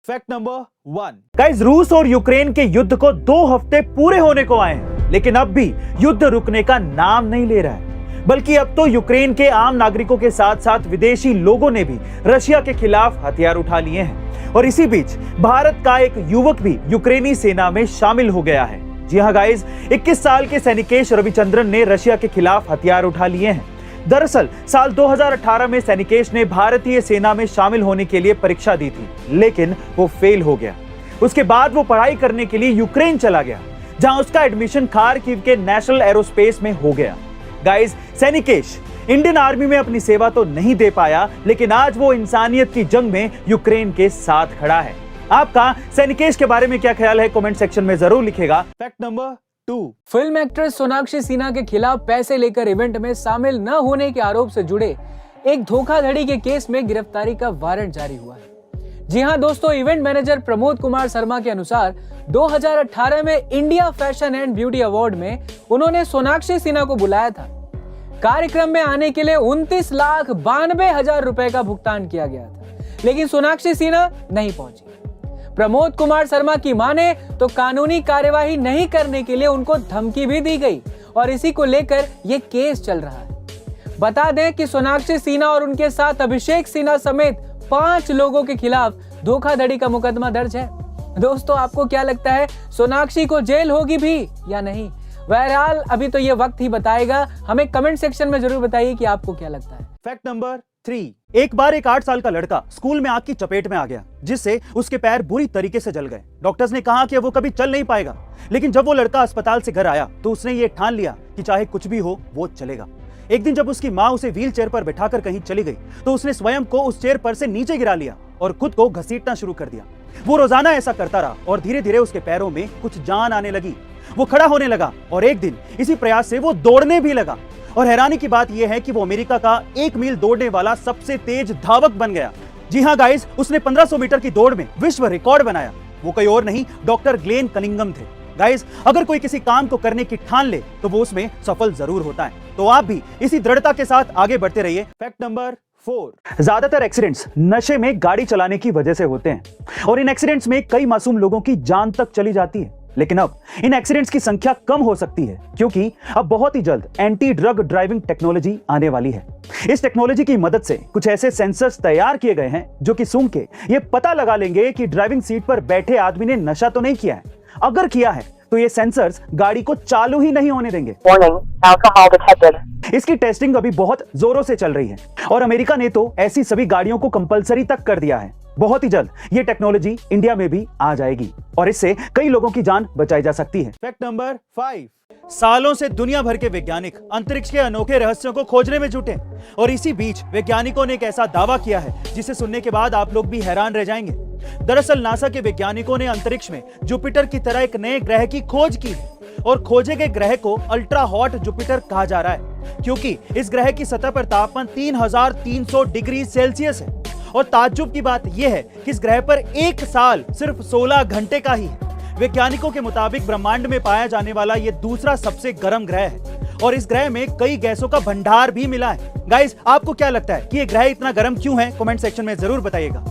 Fact number 1 guys, रूस और Ukraine के युद्ध को 2 हफ्ते पूरे होने को आए हैं, लेकिन अब भी युद्ध रुकने का नाम नहीं ले रहा है। बल्कि अब तो यूक्रेन के आम नागरिकों के साथ साथ विदेशी लोगों ने भी रशिया के खिलाफ हथियार उठा लिए हैं। और इसी बीच भारत का एक युवक भी यूक्रेनी सेना में शामिल हो गया है। जी हाँ गाइस, 21 साल के सैनिकेश रविचंद्रन ने रशिया के खिलाफ हथियार उठा लिए हैं। दरअसल साल 2018 में सैनिकेश ने भारतीय सेना में शामिल होने के लिए परीक्षा दी थी, लेकिन वो फेल हो गया। उसके बाद वो पढ़ाई करने के लिए यूक्रेन चला गया, जहां उसका एडमिशन खार्किव के नेशनल एरोस्पेस में हो गया। गाइस, सैनिकेश इंडियन आर्मी में अपनी सेवा तो नहीं दे पाया, लेकिन आज वो इंसानियत की जंग में यूक्रेन के साथ खड़ा है। आपका सैनिकेश के बारे में क्या ख्याल है, कमेंट सेक्शन में जरूर लिखेगा। Fact number 2, film actress Sonakshi Sinha के खिलाफ पैसे लेकर इवेंट में शामिल न होने के आरोप से जुड़े एक धोखाधड़ी के केस में गिरफ्तारी का वारंट जारी हुआ है। जी हां दोस्तों, इवेंट मैनेजर प्रमोद कुमार शर्मा के अनुसार 2018 में India fashion and beauty award में उन्होंने सोनाक्षी सिन्हा को बुलाया था। कार्यक्रम में आने के लिए 29,92,000 रुपए का भुगतान किया गया था, लेकिन सोनाक्षी सिन्हा नहीं पहुंची। प्रमोद कुमार शर्मा की माने तो कानूनी कार्यवाही नहीं करने के लिए उनको धमकी भी दी गई और इसी को लेकर ये केस चल रहा है। बता दें कि सोनाक्षी सिन्हा और उनके साथ अभिषेक सिन्हा समेत 5 लोगों के खिलाफ धोखाधड़ी का मुकदमा दर्ज है। दोस्तों, आपको क्या लगता है, सोनाक्षी को जेल होगी भी या नहीं? बहरहाल अभी तो ये वक्त ही बताएगा। हमें कमेंट सेक्शन में जरूर बताइए कि आपको क्या लगता है। फैक्ट नंबर 3, एक बार एक 8 साल का लड़का स्कूल में आग की चपेट में आ गया, जिससे उसके पैर बुरी तरीके से जल गए। डॉक्टर्स ने कहा कि वो कभी चल नहीं पाएगा, लेकिन जब वो लड़का अस्पताल से घर आया तो उसने ये ठान लिया कि चाहे कुछ भी हो वो चलेगा। एक दिन जब उसकी माँ उसे व्हील चेयर पर बैठाकर कहीं चली गई तो उसने स्वयं को उस चेयर पर से नीचे गिरा लिया और खुद को घसीटना शुरू कर दिया। वो रोजाना ऐसा करता रहा और धीरे धीरे उसके पैरों में कुछ जान आने लगी। वो खड़ा होने लगा और एक दिन इसी प्रयास से वो दौड़ने भी लगा। और हैरानी की बात यह है कि वो अमेरिका का 1 मील दौड़ने वाला सबसे तेज धावक बन गया। जी हाँ गाइस, उसने 1500 मीटर की दौड़ में विश्व रिकॉर्ड बनाया। वो कोई और नहीं, डॉक्टर ग्लेन कनिंगम थे। गाइस, अगर कोई किसी काम को करने की ठान ले तो वो उसमें सफल जरूर होता है। तो आप भी इसी दृढ़ता के साथ आगे बढ़ते रहिए। फैक्ट नंबर 4, ज्यादातर एक्सीडेंट्स नशे में गाड़ी चलाने की वजह से होते हैं और इन एक्सीडेंट्स में कई मासूम लोगों की जान तक चली जाती है। लेकिन अब इन एक्सीडेंट्स की संख्या कम हो सकती है, क्योंकि अब बहुत ही जल्द एंटी ड्रग ड्राइविंग टेक्नोलॉजी आने वाली है। इस टेक्नोलॉजी की मदद से कुछ ऐसे सेंसर्स तैयार किए गए हैं जो कि सूंघ के ये पता लगा लेंगे कि ड्राइविंग सीट पर बैठे आदमी ने नशा तो नहीं किया है। अगर किया है तो ये सेंसर्स गाड़ी को चालू ही नहीं होने देंगे। Alcohol detected. इसकी टेस्टिंग अभी बहुत जोरों से चल रही है और अमेरिका ने तो ऐसी सभी गाड़ियों को कंपलसरी तक कर दिया है। बहुत ही जल्द ये टेक्नोलॉजी इंडिया में भी आ जाएगी और इससे कई लोगों की जान बचाई जा सकती है। फैक्ट नंबर 5, सालों से दुनिया भर के वैज्ञानिक अंतरिक्ष के अनोखे रहस्यों को खोजने में जुटे और इसी बीच वैज्ञानिकों ने एक ऐसा दावा किया है जिसे सुनने के बाद आप लोग भी हैरान रह जाएंगे। दरअसल नासा के वैज्ञानिकों ने अंतरिक्ष में जुपिटर की तरह एक नए ग्रह की खोज की है और खोजे गए ग्रह को अल्ट्रा हॉट जुपिटर कहा जा रहा है, क्योंकि इस ग्रह की सतह पर तापमान 3300 डिग्री सेल्सियस है। और ताज्जुब की बात यह है कि इस ग्रह पर एक साल सिर्फ 16 घंटे का ही है। वैज्ञानिकों के मुताबिक ब्रह्मांड में पाया जाने वाला यह दूसरा सबसे गर्म ग्रह है और इस ग्रह में कई गैसों का भंडार भी मिला है। गाइस, आपको क्या लगता है कि यह ग्रह इतना गर्म क्यों है? कमेंट सेक्शन में जरूर बताइएगा।